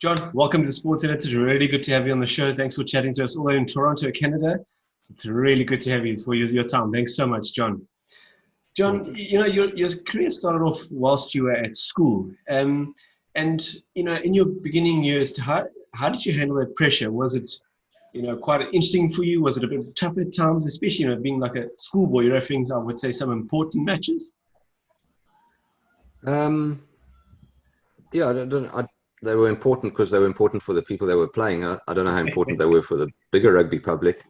Jon, welcome to Sports Editors. Really good to have you on the show. Thanks for chatting to us all in Toronto, Canada. It's really good to have you for your time. Thanks so much, Jon. Jon, your career started off whilst you were at school. And in your beginning years, how did you handle that pressure? Was it, quite interesting for you? Was it a bit tough at times, especially, being like a schoolboy, refereeing, I would say, some important matches? Um, yeah, they were important because they were important for the people they were playing. I don't know how important they were for the bigger rugby public,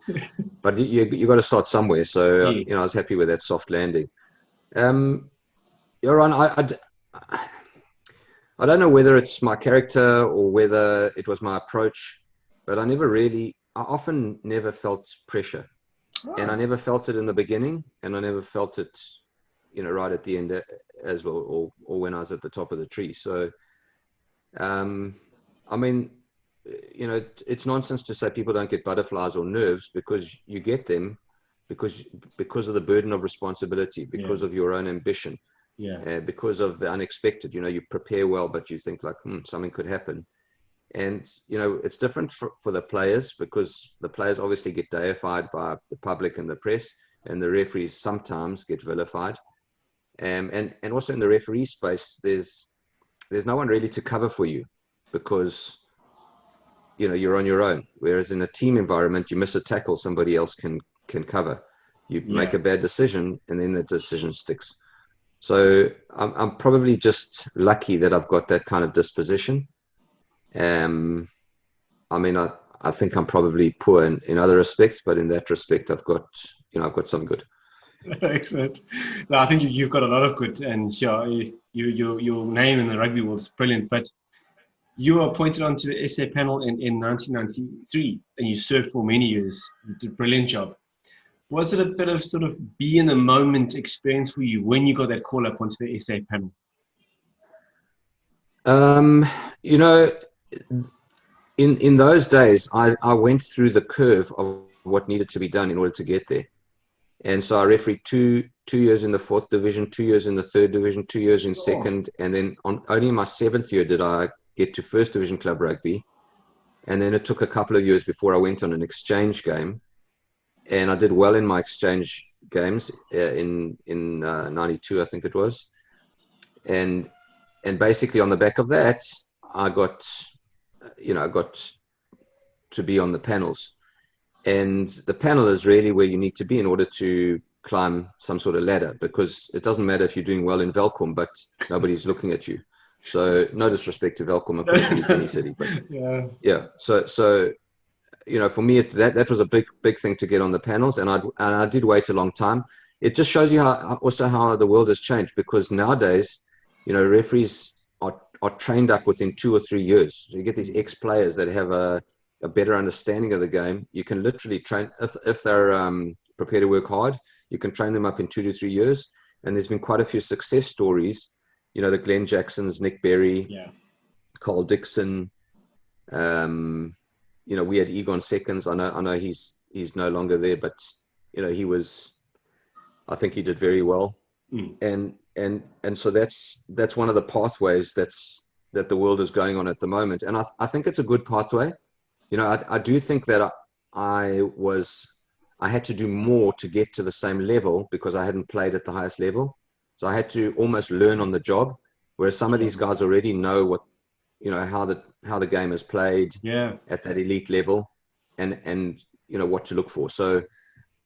but you got to start somewhere. So Yeah. I was happy with that soft landing. Um, you're on. I don't know whether it's my character or whether it was my approach, but I often never felt pressure, and I Oh, never felt it in the beginning, and I never felt it, right at the end as well, or when I was at the top of the tree. So. Um, I mean, it's nonsense to say people don't get butterflies or nerves because you get them because because of the burden of responsibility, yeah, because of your own ambition, yeah, because of the unexpected. You prepare well, but you think like something could happen. And it's different for the players because the players obviously get deified by the public and the press, and the referees sometimes get vilified. And also in the referee space, there's no one really to cover for you because you're on your own, whereas in a team environment you miss a tackle, somebody else can cover. You yeah. make a bad decision and then the decision sticks. So I'm probably just lucky that I've got that kind of disposition. um I mean, I think I'm probably poor in other respects, but in that respect I've got some good. Excellent. No, I think you've got a lot of good, and yeah, your name in the rugby world is brilliant. But you were appointed onto the SA panel in 1993, and you served for many years. You did a brilliant job. Was it a bit of sort of be in the moment experience for you when you got that call up onto the SA panel? um you know in those days, I went through the curve of what needed to be done in order to get there. And so I refereed two years in the fourth division, 2 years in the third division, 2 years in Oh, second, and then only in my seventh year did I get to first division club rugby. And then it took a couple of years before I went on an exchange game, and I did well in my exchange games in '92, I think it was. And basically on the back of that, I got I got to be on the panels. And the panel is really where you need to be in order to climb some sort of ladder, because it doesn't matter if you're doing well in Velkom, but nobody's looking at you. So no disrespect to Velkom, I could have used any city, but yeah, yeah. So for me, that was a big thing to get on the panels, and I did wait a long time. It just shows you how the world has changed, because nowadays, referees are trained up within 2 or 3 years. So you get these ex-players that have a better understanding of the game. You can literally train, if they're prepared to work hard, you can train them up in 2 to 3 years. And there's been quite a few success stories. The Glenn Jacksons, Nick Berry, yeah. Carl Dixon. We had Egon Seconds. I know he's no longer there, but he was. I think he did very well. Mm. And so that's one of the pathways that the world is going on at the moment. And I think it's a good pathway. I do think that I had to do more to get to the same level because I hadn't played at the highest level. So I had to almost learn on the job, whereas some of these guys already know how the game is played Yeah. at that elite level, and what to look for. So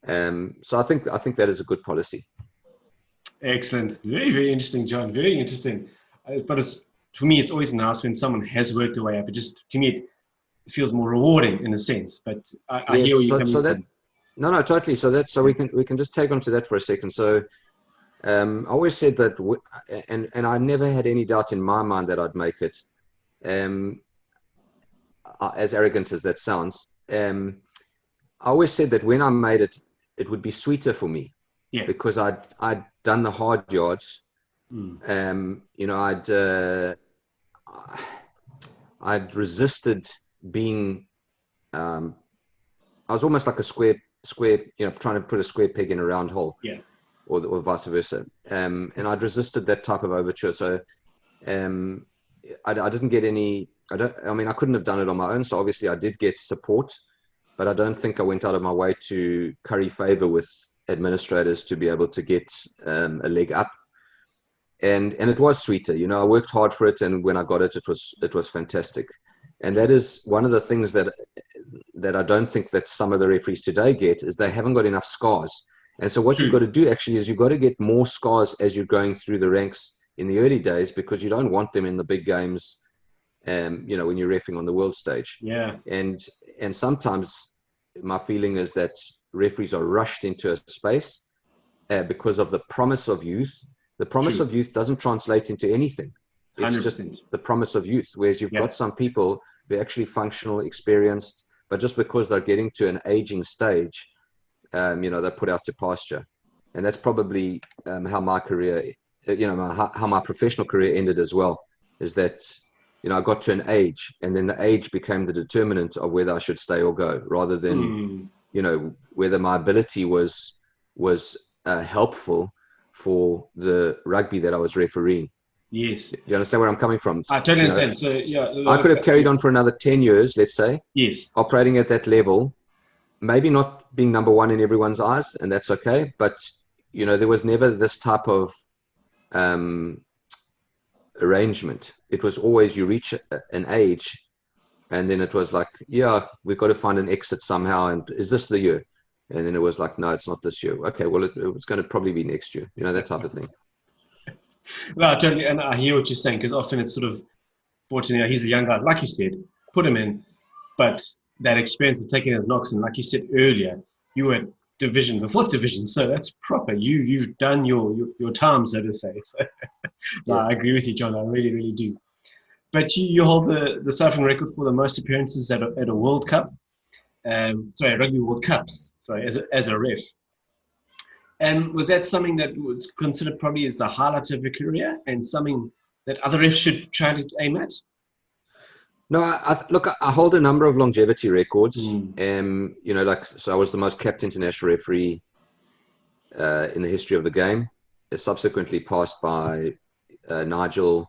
I think that is a good policy. Excellent. Very, very interesting, Jon. Very interesting. But for me, it's always nice when someone has worked their way up. It just, to me, it feels more rewarding in a sense. But I Yes. hear where you're So coming that from. no, totally. So we can just take on to that for a second. So I always said that, and I never had any doubt in my mind that I'd make it. Um, as arrogant as that sounds, I always said that when I made it, it would be sweeter for me Yeah. because I'd done the hard yards. Mm. I'd resisted being. Um, I was almost like a square, trying to put a square peg in a round hole, Yeah. or vice versa. And I'd resisted that type of overture. So um, I didn't get any I couldn't have done it on my own. So obviously I did get support, but I don't think I went out of my way to curry favor with administrators to be able to get a leg up. And it was sweeter. I worked hard for it, and when I got it, it was fantastic. And that is one of the things that I don't think that some of the referees today get, is they haven't got enough scars. And so what you've got to do actually is you've got to get more scars as you're going through the ranks in the early days, because you don't want them in the big games, when you're reffing on the world stage. Yeah. And sometimes my feeling is that referees are rushed into a space because of the promise of youth. The promise of youth doesn't translate into anything. It's 100%. just the promise of youth, whereas you've got some people who are actually functional, experienced, but just because they're getting to an aging stage, they're put out to pasture. And that's probably how my career, how my professional career ended as well, is that, I got to an age, and then the age became the determinant of whether I should stay or go, rather than, whether my ability was helpful for the rugby that I was refereeing. Yes. Do you understand where I'm coming from? I totally understand. So, I could have carried on for another 10 years, let's say. Yes. Operating at that level, maybe not being number one in everyone's eyes, and that's okay. But, there was never this type of arrangement. It was always you reach an age, and then it was like, we've got to find an exit somehow. And is this the year? And then it was like, no, it's not this year. Okay, well, it's going to probably be next year. That type of thing. No, totally. And I hear what you're saying, because often it's sort of, fortunately, he's a young guy, like you said, put him in. But that experience of taking those knocks, and like you said earlier, you were division, the fourth division. So that's proper. You've done your time, so to say. So, I agree with you, John. I really, really do. But you hold the South African record for the most appearances at a World Cup. Rugby World Cups. As a ref. And was that something that was considered probably as the highlight of your career, and something that other refs should try to aim at? No, I hold a number of longevity records. So I was the most capped international referee in the history of the game, subsequently passed by Nigel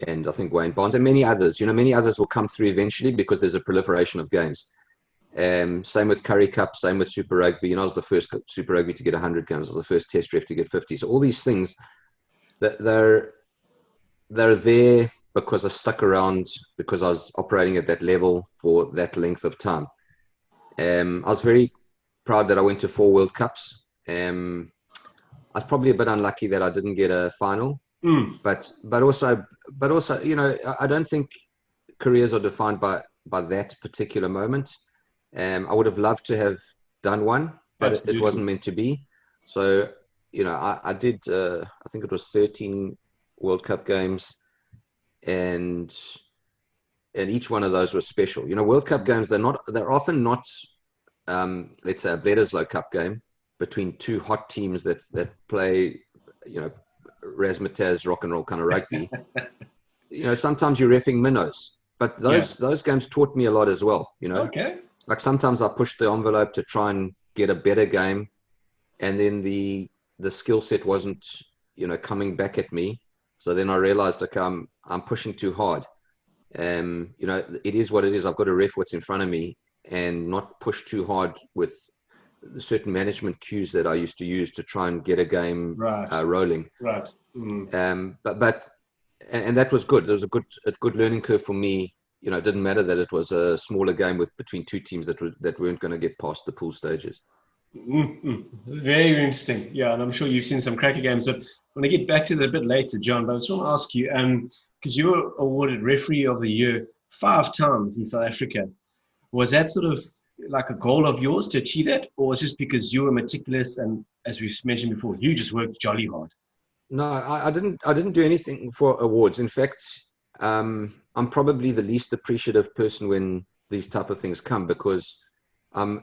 and I think Wayne Barnes and many others. Many others will come through eventually because there's a proliferation of games. Same with Currie Cup, same with Super Rugby. I was the first Super Rugby to get 100 games. I was the first Test ref to get 50. So all these things, they're there because I stuck around, because I was operating at that level for that length of time. I was very proud that I went to 4 World Cups. I was probably a bit unlucky that I didn't get a final, but also, I don't think careers are defined by that particular moment. I would have loved to have done one, but it wasn't meant to be. So, I did, I think it was 13 World Cup games, and each one of those was special. World Cup games, they're often not, let's say, a Bledisloe Cup game between two hot teams that play, razzmatazz rock and roll kind of rugby. Sometimes you're reffing minnows, but those games taught me a lot as well. Okay. Like sometimes I pushed the envelope to try and get a better game, and then the skill set wasn't, coming back at me. So then I realized, okay, I'm pushing too hard. It is what it is. I've got to ref what's in front of me and not push too hard with certain management cues that I used to use to try and get a game rolling. Right. But that was good. There was a good learning curve for me. It didn't matter that it was a smaller game between two teams that weren't going to get past the pool stages. Very interesting. Yeah, and I'm sure you've seen some cracker games. But when I get back to that a bit later, John, but I just want to ask you, because you were awarded Referee of the Year 5 times in South Africa. Was that sort of like a goal of yours to achieve that, or was it just because you were meticulous and, as we've mentioned before, you just worked jolly hard? No, I didn't do anything for awards. In fact, I'm probably the least appreciative person when these type of things come, because I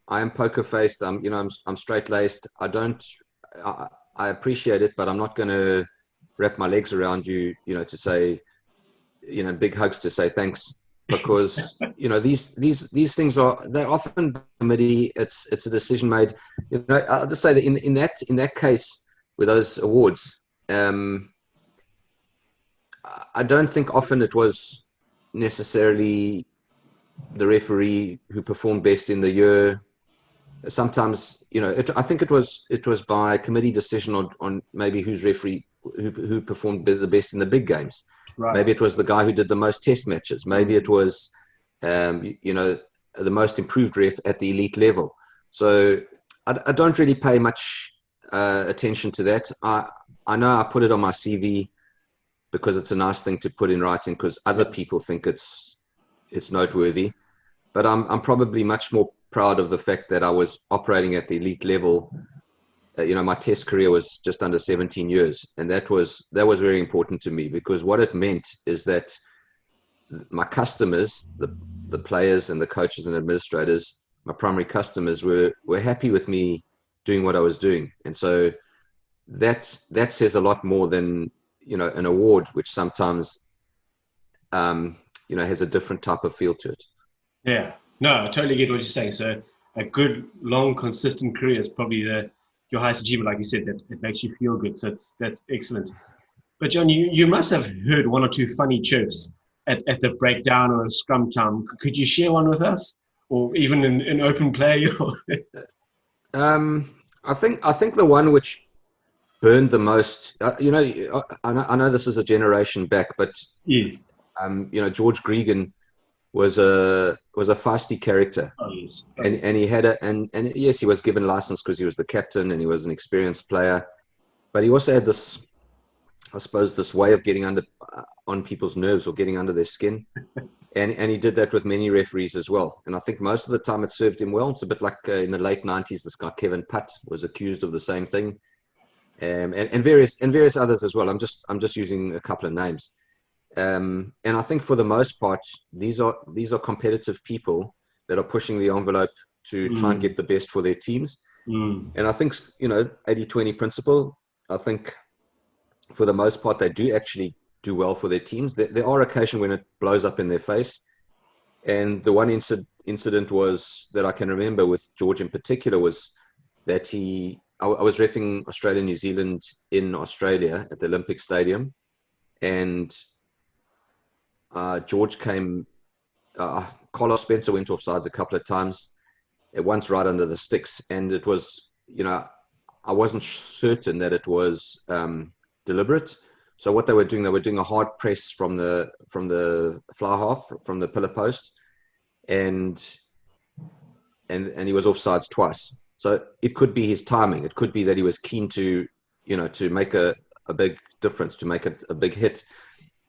am poker faced. I'm straight laced. I appreciate it, but I'm not going to wrap my legs around you, to say, big hugs to say thanks, because these things they're often committee. It's a decision made. I'll just say that in that case with those awards, I don't think often it was necessarily the referee who performed best in the year. Sometimes, I think it was by committee decision on maybe who's referee who performed the best in the big games. Right. Maybe it was the guy who did the most test matches. Maybe it was, the most improved ref at the elite level. So I don't really pay much attention to that. I know I put it on my CV because it's a nice thing to put in writing because other people think it's noteworthy. But I'm probably much more proud of the fact that I was operating at the elite level. My test career was just under 17 years, and that was very important to me because what it meant is that my customers, the players and the coaches and administrators, my primary customers were happy with me doing what I was doing, and so that says a lot more than an award, which sometimes has a different type of feel to it. Yeah, no, I totally get what you're saying. So a good, long, consistent career is probably your highest achievement, like you said, that it makes you feel good. So that's excellent. But John, you must have heard one or two funny jokes at the breakdown or the scrum time. Could you share one with us, or even in open play? I think the one which burned the most. I know this is a generation back, but yes, George Gregan was a feisty character. Oh, yes. And he had and yes, he was given license because he was the captain and he was an experienced player, but he also had this, I suppose, this way of getting on people's nerves or getting under their skin, and he did that with many referees as well. And I think most of the time it served him well. It's a bit like in the late 90s, this guy Kevin Putt was accused of the same thing, and various others as well. I'm just using a couple of names. And I think for the most part, these are competitive people that are pushing the envelope to try and get the best for their teams. And I think 80-20 principle. I think for the most part they do actually do well for their teams. There are occasions when it blows up in their face. And the one incident was that I can remember with George in particular was that I was reffing Australia New Zealand in Australia at the Olympic Stadium, and George came, Carlos Spencer went offsides a couple of times, once right under the sticks, and it was, I wasn't certain that it was deliberate. So what they were doing a hard press from the fly half, from the pillar post, and he was offsides twice. So it could be his timing. It could be that he was keen to make a big difference, to make a big hit.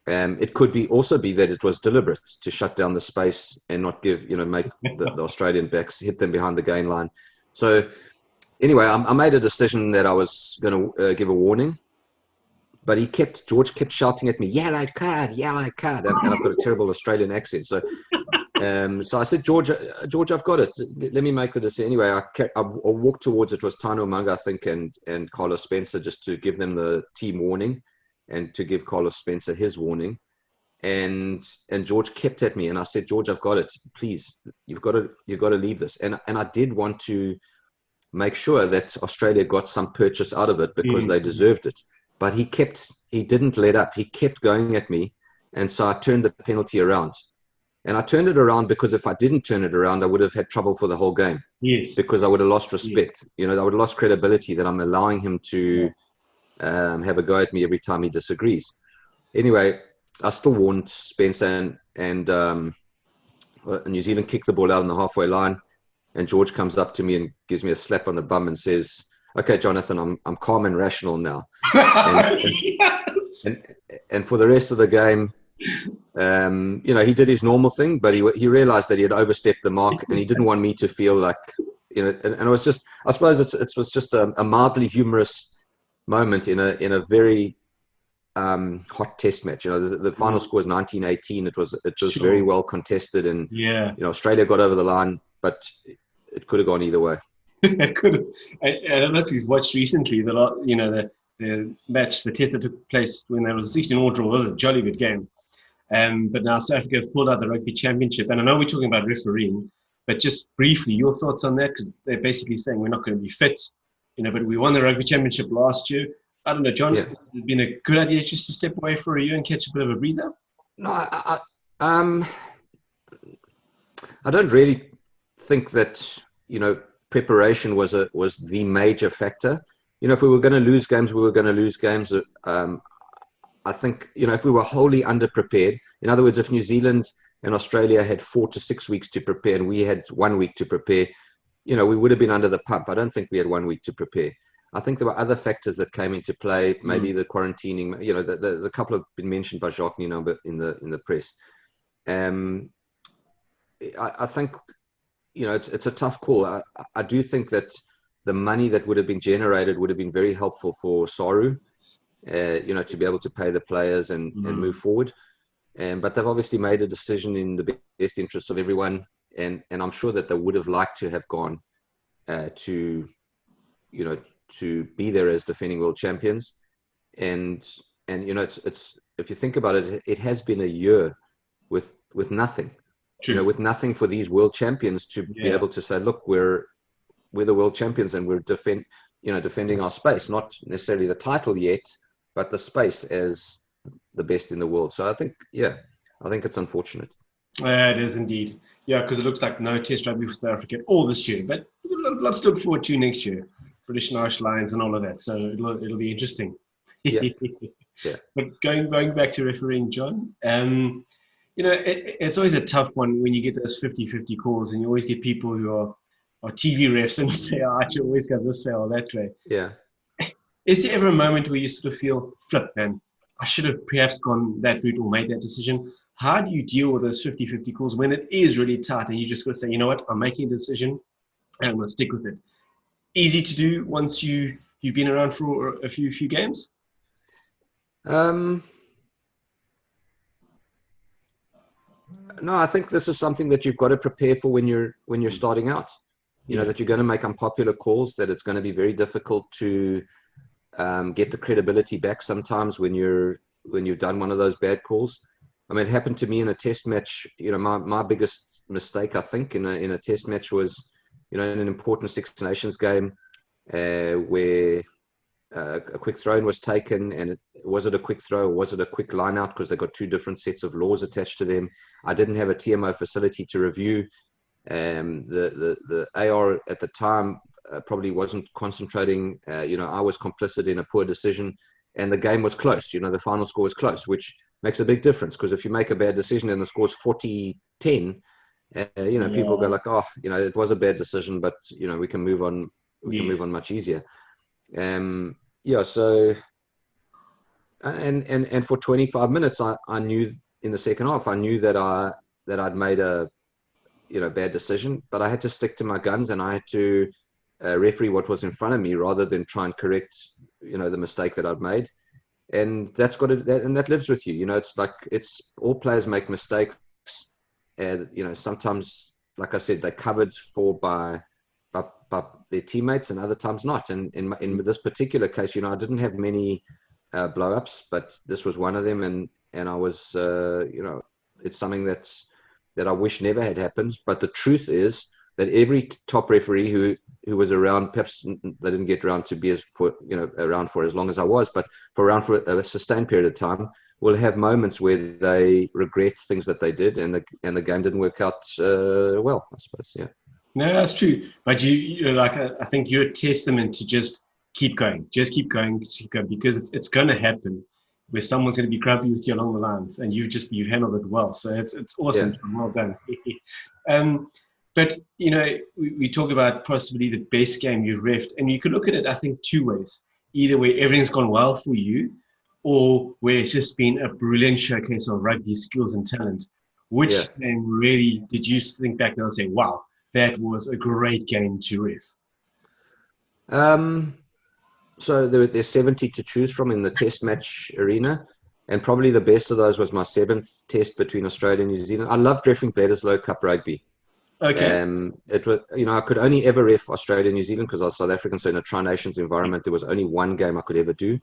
It could also be that it was deliberate to shut down the space and not make the Australian backs hit them behind the gain line. So anyway, I made a decision that I was going to give a warning, but George kept shouting at me, yellow card, and I've got a terrible Australian accent. So I said, George, I've got it. Let me make the decision. Anyway, I walked towards, it was Tino Munga, I think, and Carlos Spencer, just to give them the team warning, and to give Carlos Spencer his warning. And George kept at me, and I said, George, I've got it. Please, you've got to leave this. And I did want to make sure that Australia got some purchase out of it because they deserved it. But he didn't let up. He kept going at me. And so I turned the penalty around. And I turned it around because if I didn't turn it around, I would have had trouble for the whole game. Yes. Because I would have lost respect. Yes. I would have lost credibility that I'm allowing him to have a go at me every time he disagrees. Anyway, I still warned Spencer, and New Zealand kicked the ball out on the halfway line, and George comes up to me and gives me a slap on the bum and says, "Okay, Jonathan, I'm calm and rational now." And for the rest of the game, he did his normal thing, but he realized that he had overstepped the mark, and he didn't want me to feel like, and it was just, I suppose it was just a mildly humorous moment in a very hot test match. The final score was 19-18. It was sure. Very well contested, and Australia got over the line, but it could have gone either way. It could have. I don't know if you've watched recently the match, the test that took place when there was a 16-all draw. It was a jolly good game. But now South Africa have pulled out the Rugby Championship, and I know we're talking about refereeing, but just briefly, your thoughts on that, because they're basically saying we're not going to be fit. But we won the Rugby Championship last year. I don't know, John, has it been a good idea just to step away for a year and catch a bit of a breather? No, I Um, I don't really think that, preparation was the major factor. If we were going to lose games, we were going to lose games. I think, if we were wholly underprepared, in other words, if New Zealand and Australia had 4 to 6 weeks to prepare and we had 1 week to prepare, we would have been under the pump. I don't think we had 1 week to prepare. I think there were other factors that came into play, maybe the quarantining, there's a couple have been mentioned by Jacques Nino in the press. I think, it's a tough call. I do think that the money that would have been generated would have been very helpful for Saru, to be able to pay the players and move forward. But they've obviously made a decision in the best interest of everyone. And I'm sure that they would have liked to have gone to be there as defending world champions. And it's if you think about it, it has been a year with nothing. True. With nothing for these world champions to be able to say, look, we're the world champions and we're defending our space, not necessarily the title yet, but the space as the best in the world. So I think it's unfortunate. It is indeed. Yeah, because it looks like no Test rugby for South Africa all this year, but let's look forward to next year, British and Irish Lions and all of that. So it'll be interesting. Yeah. But going back to refereeing, John, it's always a tough one when you get those 50-50 calls, and you always get people who are TV refs and say, I should always go this way or that way. Yeah. Is there ever a moment where you sort of feel, flip, man, I should have perhaps gone that route or made that decision? How do you deal with those 50-50 calls when it is really tight and you just got to say, you know what, I'm making a decision and I'm going to stick with it? Easy to do once you've been around for a few games? No, I think this is something that you've got to prepare for when you're starting out. That you're going to make unpopular calls, that it's going to be very difficult to get the credibility back sometimes when you've done one of those bad calls. I mean, it happened to me in a test match. My biggest mistake, I think, in a test match was, in an important Six Nations game where a quick throw in was taken, and was it a quick throw or was it a quick line out, because they got two different sets of laws attached to them. I didn't have a TMO facility to review. The AR at the time probably wasn't concentrating. I was complicit in a poor decision, and the game was close. The final score was close, which makes a big difference, because if you make a bad decision and the score's 40-10, people go like, oh, it was a bad decision, but we can move on. We can move on much easier. So and for 25 minutes, I knew in the second half, I knew that I'd made a bad decision, but I had to stick to my guns, and I had to referee what was in front of me rather than try and correct the mistake that I'd made. And that's got it, and that lives with you. It's like, it's all players make mistakes, and sometimes, like I said, they're covered for by their teammates, and other times not. And in this particular case, I didn't have many blow-ups, but this was one of them, and I was it's something that I wish never had happened. But the truth is that every top referee who was around, perhaps they didn't get around to be around for as long as I was, but around for a sustained period of time, will have moments where they regret things that they did, and the game didn't work out well, I suppose. Yeah. No, that's true. But I think you're a testament to just keep going, because it's going to happen where someone's going to be grumpy with you along the lines, and you've handled it well. So it's awesome. Yeah. Well done. But we talk about possibly the best game you've refed, and you could look at it, I think, two ways: either where everything's gone well for you, or where it's just been a brilliant showcase of rugby skills and talent. Which game really did you think back now and say, wow, that was a great game to ref? So there's 70 to choose from in the test match arena, and probably the best of those was my 7th test between Australia and New Zealand. I loved reffing Bledisloe Cup rugby. Okay. It was, I could only ever ref Australia and New Zealand because I was South African, so in a Tri-Nations environment, there was only one game I could ever do.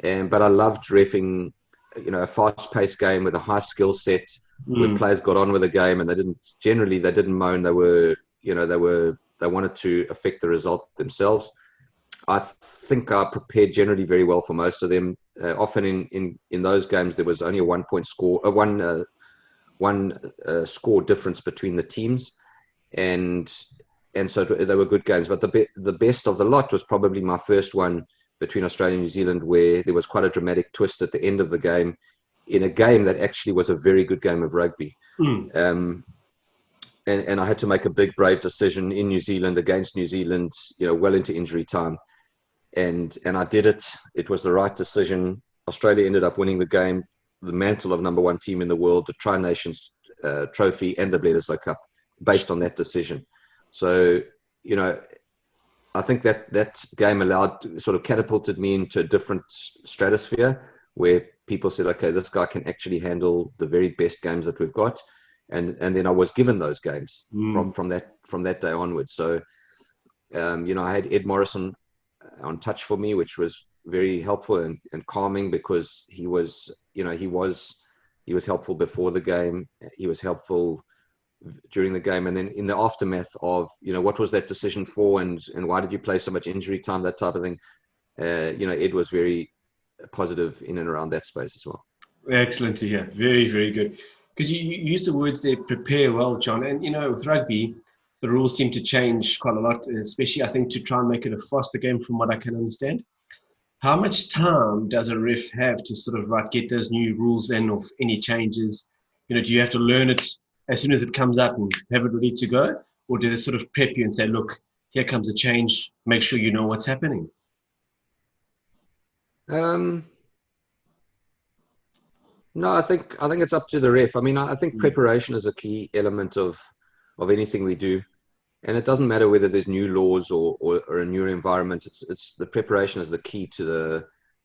But I loved reffing, a fast-paced game with a high skill set, where players got on with the game, and they didn't moan. They wanted to affect the result themselves. I think I prepared generally very well for most of them. Often in those games, there was only a 1 point score, score difference between the teams, and so they were good games. But the best of the lot was probably my first one between Australia and New Zealand, where there was quite a dramatic twist at the end of the game, in a game that actually was a very good game of rugby. And I had to make a big, brave decision in New Zealand against New Zealand, well into injury time. And I did it. It was the right decision. Australia ended up winning the game, the mantle of number one team in the world, the Tri Nations trophy and the Bledisloe Cup, based on that decision. So, I think that game sort of catapulted me into a different stratosphere, where people said, okay, this guy can actually handle the very best games that we've got. And then I was given those games from that day onwards. So, I had Ed Morrison on touch for me, which was very helpful and calming, because he was helpful before the game. He was helpful during the game, and then in the aftermath of, what was that decision for, and why did you play so much injury time, that type of thing. Ed was very positive in and around that space as well. Excellent to hear. Very, very good. Because you used the words there, prepare well, John. And, with rugby, the rules seem to change quite a lot, especially, I think, to try and make it a faster game, from what I can understand. How much time does a ref have to sort of get those new rules in, of any changes? Do you have to learn it as soon as it comes up and have it ready to go? Or do they sort of prep you and say, look, here comes a change, make sure you know what's happening? No, I think it's up to the ref. I mean, I think preparation is a key element of anything we do, and it doesn't matter whether there's new laws or a new environment. It's the preparation is the key to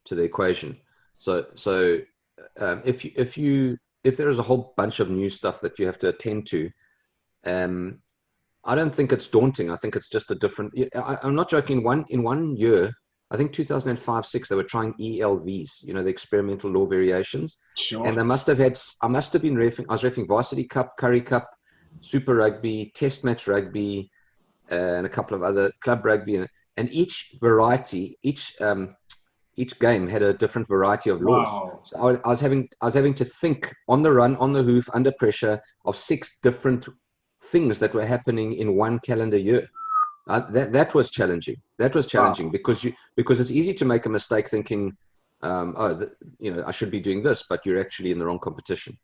the equation. So if there is a whole bunch of new stuff that you have to attend to, I don't think it's daunting. I think it's just a different. I'm not joking. In one year, I think 2005-06, they were trying ELVs, the experimental law variations. Sure. And I must have been reffing. I was reffing Varsity Cup, Curry Cup, Super Rugby, Test Match Rugby, and a couple of other club rugby. And each variety, each game had a different variety of laws. Wow. So I was having to think on the run, on the hoof, under pressure, of 6 different things that were happening in one calendar year. That was challenging. Wow. because it's easy to make a mistake thinking, I should be doing this, but you're actually in the wrong competition.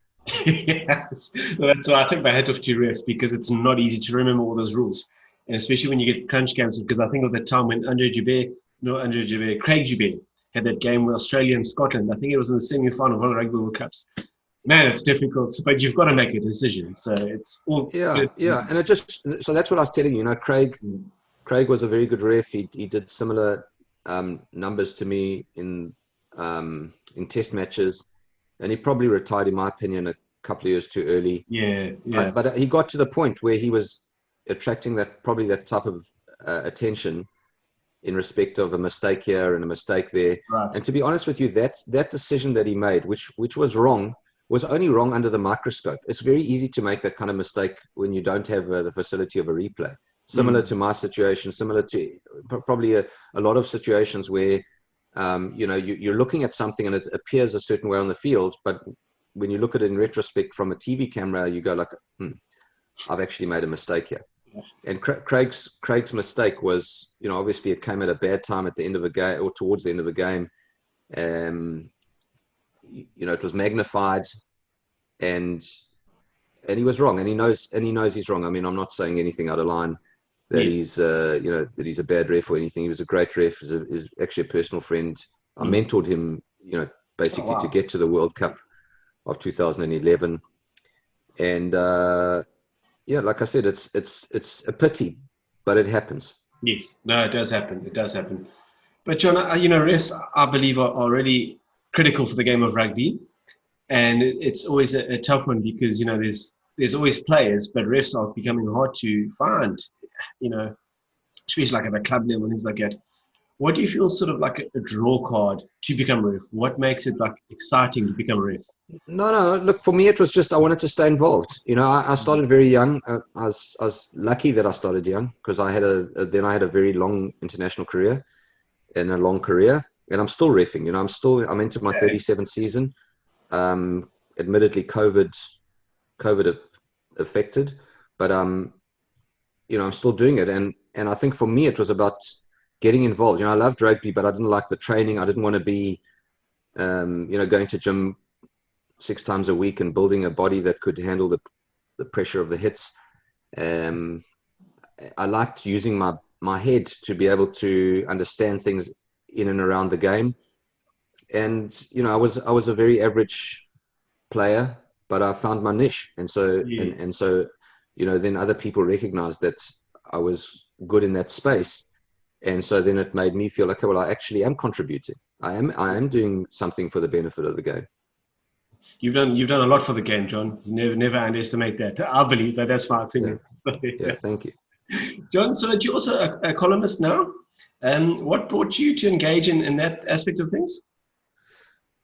Yes. Well, that's why I took my hat off to refs, because it's not easy to remember all those rules, and especially when you get crunch games. Because I think of the time when Craig Joubert had that game with Australia and Scotland. I think it was in the semi-final of one of the Rugby World Cups. Man, it's difficult, but you've got to make a decision. So it's all and so that's what I was telling you. Craig was a very good ref. He did similar numbers to me in test matches, and he probably retired, in my opinion, a couple of years too early. Yeah. But he got to the point where he was attracting that type of attention in respect of a mistake here and a mistake there. Right. And to be honest with you, that decision that he made, which was wrong, was only wrong under the microscope. It's very easy to make that kind of mistake when you don't have the facility of a replay. Similar to my situation, similar to probably a lot of situations where, you're looking at something and it appears a certain way on the field, but when you look at it in retrospect from a TV camera, you go like, I've actually made a mistake here. Yeah. And Craig's mistake was, obviously it came at a bad time at the end of a game, or towards the end of the game. It was magnified, and he was wrong, and he knows he's wrong. I mean, I'm not saying anything out of line, that he's that he's a bad ref or anything. He was a great ref. He's actually a personal friend. I mentored him, basically to get to the World Cup of 2011. And like I said, it's a pity, but it happens. Yes, no, it does happen. But John, refs, I believe, are really critical for the game of rugby, and it's always a tough one, because there's always players, but refs are becoming hard to find, especially like at the club level and things like that. What do you feel sort of like a draw card to become a ref? What makes it like exciting to become a ref? No. Look, for me, it was just I wanted to stay involved. I started very young. I was lucky that I started young, because I had a very long international career and a long career, and I'm still reffing. I'm into my 37th season. Admittedly, COVID COVID affected, but I'm still doing it. And I think for me, it was about getting involved. I loved rugby, but I didn't like the training. I didn't want to be, going to gym 6 times a week and building a body that could handle the pressure of the hits. I liked using my head to be able to understand things in and around the game. And, I was a very average player, but I found my niche. And so, and so, then other people recognized that I was good in that space. And so then it made me feel, okay, well, I actually am contributing. I am doing something for the benefit of the game. You've done a lot for the game, John. You never underestimate that. I believe that. That's my opinion. Yeah, thank you. John, so you're also a columnist now. What brought you to engage in that aspect of things?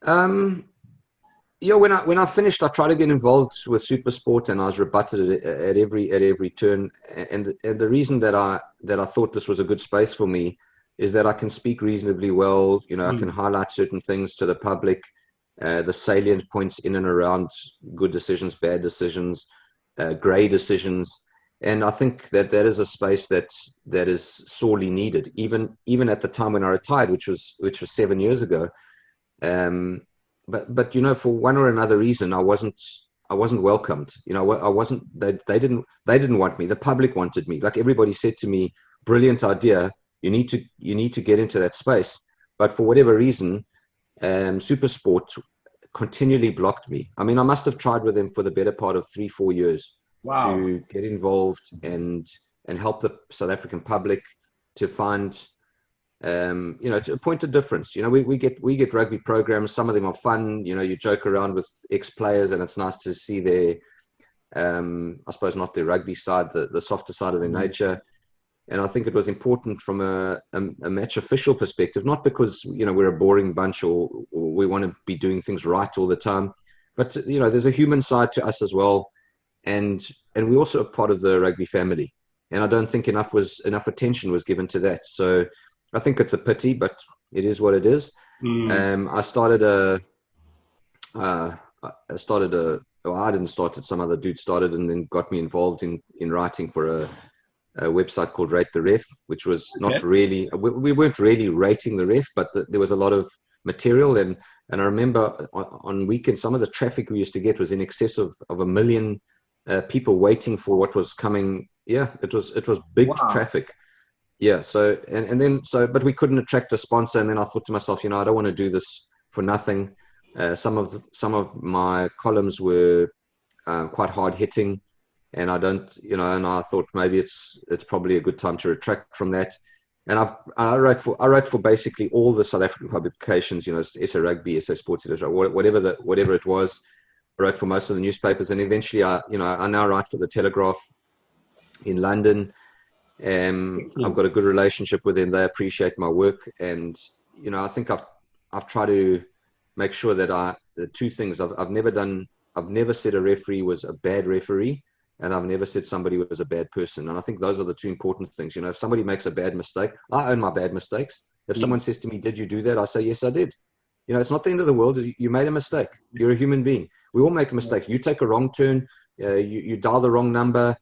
When I finished, I tried to get involved with super sport, and I was rebutted at every turn. And the reason that I thought this was a good space for me is that I can speak reasonably well. I can highlight certain things to the public, the salient points in and around good decisions, bad decisions, grey decisions. And I think that is a space that is sorely needed, even at the time when I retired, which was 7 years ago. But for one or another reason, I wasn't welcomed. I wasn't. They didn't want me. The public wanted me. Like everybody said to me, "Brilliant idea. You need to get into that space." But for whatever reason, Supersport continually blocked me. I mean, I must have tried with them for the better part of 3-4 years. Wow. To get involved and help the South African public to find, to a point of difference. We get rugby programs. Some of them are fun. You joke around with ex-players, and it's nice to see their, I suppose not their rugby side, the softer side of their nature. And I think it was important from a match official perspective, not because we're a boring bunch or we want to be doing things right all the time, but there's a human side to us as well. And we're also a part of the rugby family, and I don't think enough attention was given to that. So I think it's a pity, but it is what it is. I started I didn't start it. Some other dude started and then got me involved in writing for a website called Rate the Ref, which was not really. We weren't really rating the ref, but there was a lot of material. And I remember on weekends, some of the traffic we used to get was in excess of 1 million. People waiting for what was coming. Yeah, it was big traffic. Yeah. So but we couldn't attract a sponsor. And then I thought to myself, I don't want to do this for nothing. Some of my columns were quite hard hitting, and I don't, and I thought maybe it's probably a good time to retract from that. And I wrote for basically all the South African publications, SA Rugby, SA Sports, whatever it was. I wrote for most of the newspapers, and eventually I now write for the Telegraph in London. I've got a good relationship with them. They appreciate my work, and I think I've tried to make sure that the two things I've never said a referee was a bad referee, and I've never said somebody was a bad person. And I think those are the two important things. If somebody makes a bad mistake, I own my bad mistakes. If someone says to me, "Did you do that?" I say, "Yes, I did." It's not the end of the world. You made a mistake. You're a human being. We all make a mistake. You take a wrong turn. You dial the wrong number.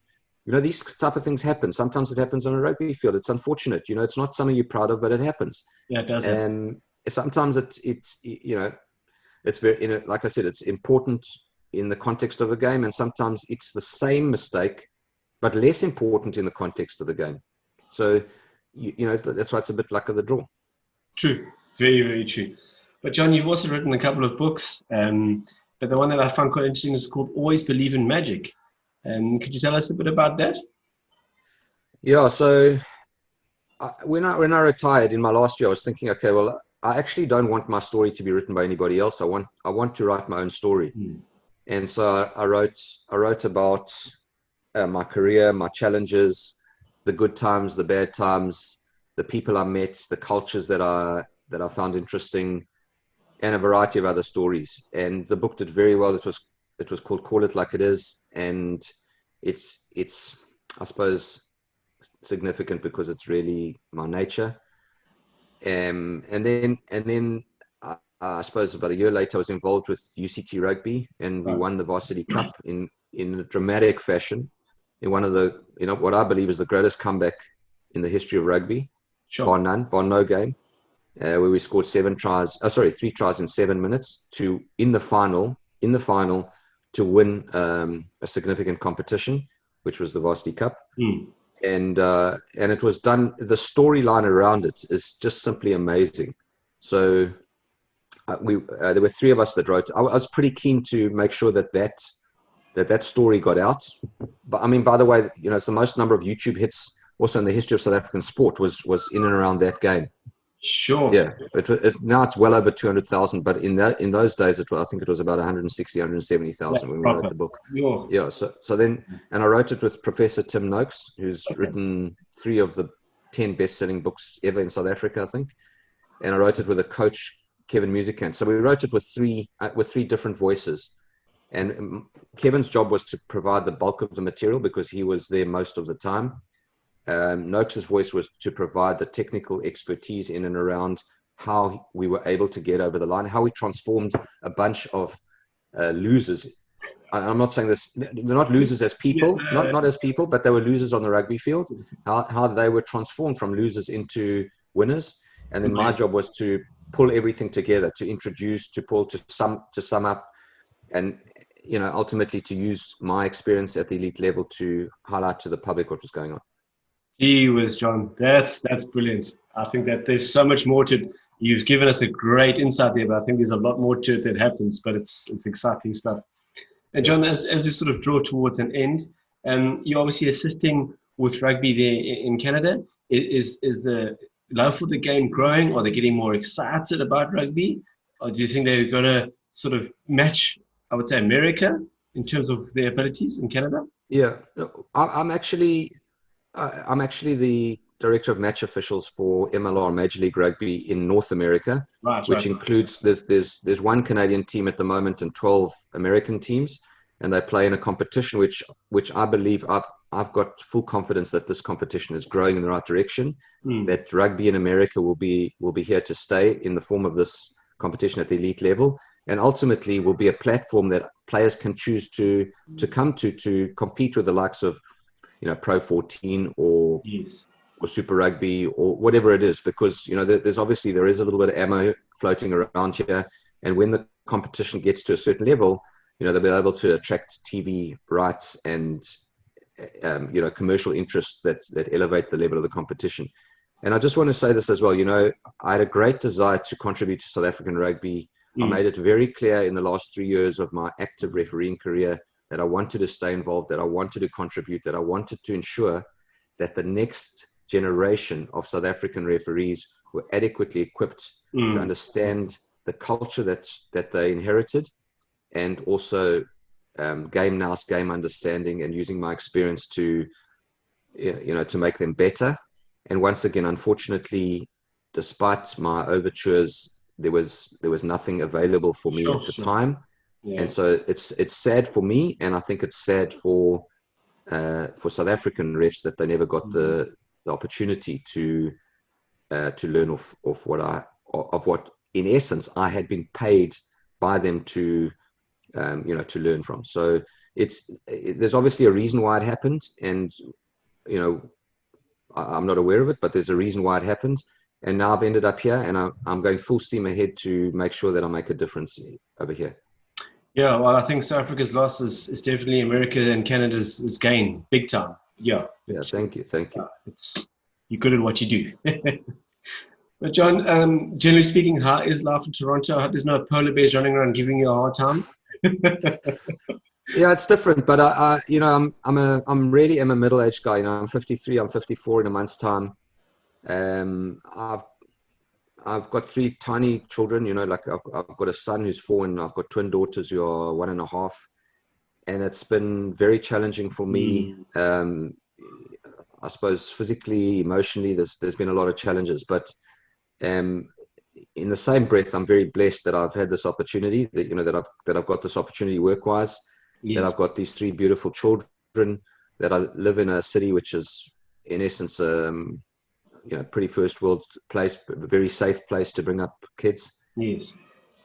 These type of things happen. Sometimes it happens on a rugby field. It's unfortunate. It's not something you're proud of, but it happens. Yeah, it does. And sometimes it's very, like I said, it's important in the context of a game, and sometimes it's the same mistake, but less important in the context of the game. So, that's why it's a bit luck of the draw. True. Very, very true. But John, you've also written a couple of books, but the one that I found quite interesting is called Always Believe in Magic. Could you tell us a bit about that? Yeah, so when I retired in my last year, I was thinking, okay, well, I actually don't want my story to be written by anybody else. I want to write my own story. And so I wrote about my career, my challenges, the good times, the bad times, the people I met, the cultures that I found interesting, and a variety of other stories. And the book did very well. It was called Call It Like It Is, and it's I suppose significant because it's really my nature. And then I suppose about a year later, I was involved with UCT Rugby, and we won the Varsity Cup in in a dramatic fashion in one of the, what I believe is the greatest comeback in the history of rugby, bar none, bar no game, where we scored 3 tries in 7 minutes in the final to win a significant competition, which was the Varsity Cup. And it was done, the storyline around it is just simply amazing. So there were 3 of us that wrote. I was pretty keen to make sure that story got out. But I mean, by the way, it's the most number of YouTube hits also in the history of South African sport was in and around that game. Sure. Yeah, now it's well over 200,000, but in those days, I think it was about 160, 170,000 when we wrote the book. Yeah. So then, and I wrote it with Professor Tim Noakes, who's written 3 of the 10 best-selling books ever in South Africa, I think. And I wrote it with a coach, Kevin Musicant. So we wrote it with three different voices. And Kevin's job was to provide the bulk of the material because he was there most of the time. Noakes' voice was to provide the technical expertise in and around how we were able to get over the line, how we transformed a bunch of losers. I'm not saying this, they're not losers as people, not as people, but they were losers on the rugby field, how they were transformed from losers into winners. And then my job was to pull everything together, to introduce, to pull, to sum up, and ultimately to use my experience at the elite level to highlight to the public what was going on. Gee whiz, John, that's brilliant. I think that there's so much more to it. You've given us a great insight there, but I think there's a lot more to it that happens, but it's exciting stuff. And John, as we sort of draw towards an end, you're obviously assisting with rugby there in Canada. Is the love for the game growing? Are they getting more excited about rugby? Or do you think they're going to sort of match, I would say, America in terms of their abilities in Canada? Yeah, I'm actually the director of match officials for MLR, Major League Rugby in North America, which includes there's 1 Canadian team at the moment and 12 American teams, and they play in a competition which I believe I've got full confidence that this competition is growing in the right direction. That rugby in America will be here to stay in the form of this competition at the elite level, and ultimately will be a platform that players can choose to come to compete with the likes of Pro 14 or Super Rugby or whatever it is, because there is a little bit of ammo floating around here, and when the competition gets to a certain level, they'll be able to attract TV rights and commercial interests that elevate the level of the competition. And I just want to say this as well. I had a great desire to contribute to South African rugby. I made it very clear in the last 3 years of my active refereeing career that I wanted to stay involved, that I wanted to contribute, that I wanted to ensure that the next generation of South African referees were adequately equipped to understand the culture that they inherited, and also game nous, game understanding, and using my experience to make them better. And once again, unfortunately, despite my overtures, there was nothing available for me at the time. Yeah. And so it's sad for me, and I think it's sad for South African refs that they never got the opportunity to learn off what in essence I had been paid by them to learn from. So there's obviously a reason why it happened, and I'm not aware of it, but there's a reason why it happened. And now I've ended up here, and I'm going full steam ahead to make sure that I make a difference over here. Yeah, well, I think South Africa's loss is definitely America and Canada's gain, big time. Yeah. Yeah, thank you. You're good at what you do. But John, generally speaking, how is life in Toronto? I hope there's no polar bears running around giving you a hard time. Yeah, it's different, but I'm really a middle-aged guy. I'm 53. I'm 54 in a month's time. I've got 3 tiny children. I've got a son who's 4, and I've got twin daughters who are 1.5. And it's been very challenging for me. I suppose physically, emotionally, there's been a lot of challenges. But in the same breath, I'm very blessed that I've had this opportunity. That I've got this opportunity work-wise. Yes. That I've got these 3 beautiful children. That I live in a city which is, in essence, pretty first world place, a very safe place to bring up kids. Yes.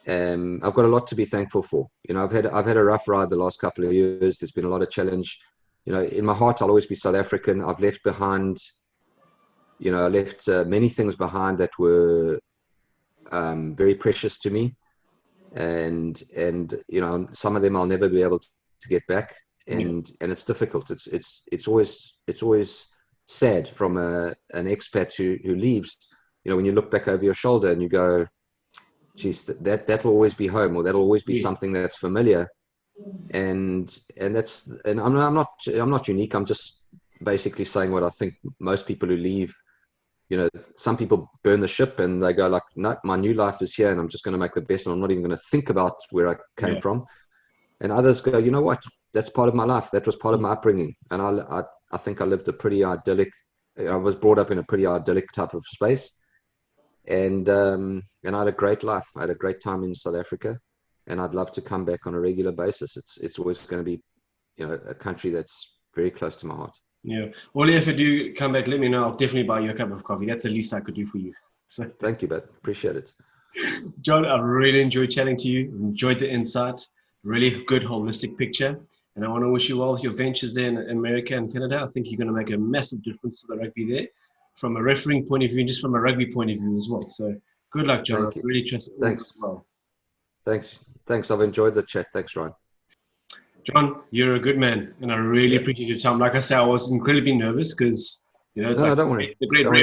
I've got a lot to be thankful for. You know, I've had a rough ride the last couple of years. There's been a lot of challenge. You know, in my heart, I'll always be South African. I've left behind, you know, I left many things behind that were very precious to me, and you know, some of them I'll never be able to get back, and it's difficult. It's always sad from an expat who leaves. You know, when you look back over your shoulder and you go, geez, that will always be home, or that'll always be something that's familiar, and I'm not unique. I'm just basically saying what I think most people who leave. You know, some people burn the ship and they go like, no, my new life is here and I'm just going to make the best, and I'm not even going to think about where I came from. And others go, you know what, that's part of my life. That was part of my upbringing. And I think I lived a pretty idyllic, I was brought up in a pretty idyllic type of space. And I had a great life. I had a great time in South Africa, and I'd love to come back on a regular basis. It's always going to be, you know, a country that's very close to my heart. Yeah. Well, if I do come back, let me know. I'll definitely buy you a cup of coffee. That's the least I could do for you. So thank you, bud. Appreciate it. Jon, I really enjoyed chatting to you. Enjoyed the insight. Really good holistic picture. And I want to wish you well with your ventures there in America and Canada. I think you're going to make a massive difference to the rugby there, from a refereeing point of view and just from a rugby point of view as well. So good luck, Jon. Thank you. I really trust you. Thanks. Well. Thanks. I've enjoyed the chat. Thanks, Ryan. Jon, you're a good man, and I really appreciate your time. Like I said, I was incredibly nervous because, you know, it's no, don't worry.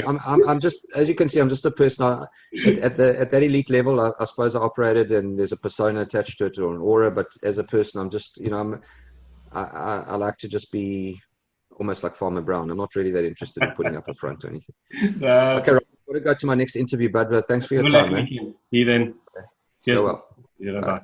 I'm just, as you can see, I'm just a person. At that elite level, I suppose I operated, and there's a persona attached to it, or an aura. But as a person, I'm just, you know, I like to just be almost like Farmer Brown. I'm not really that interested in putting up a front or anything. Okay, Rob, I'm going to go to my next interview, bud. Thanks for your time, man. See you then. Okay. Cheers. Go well. Yeah, bye.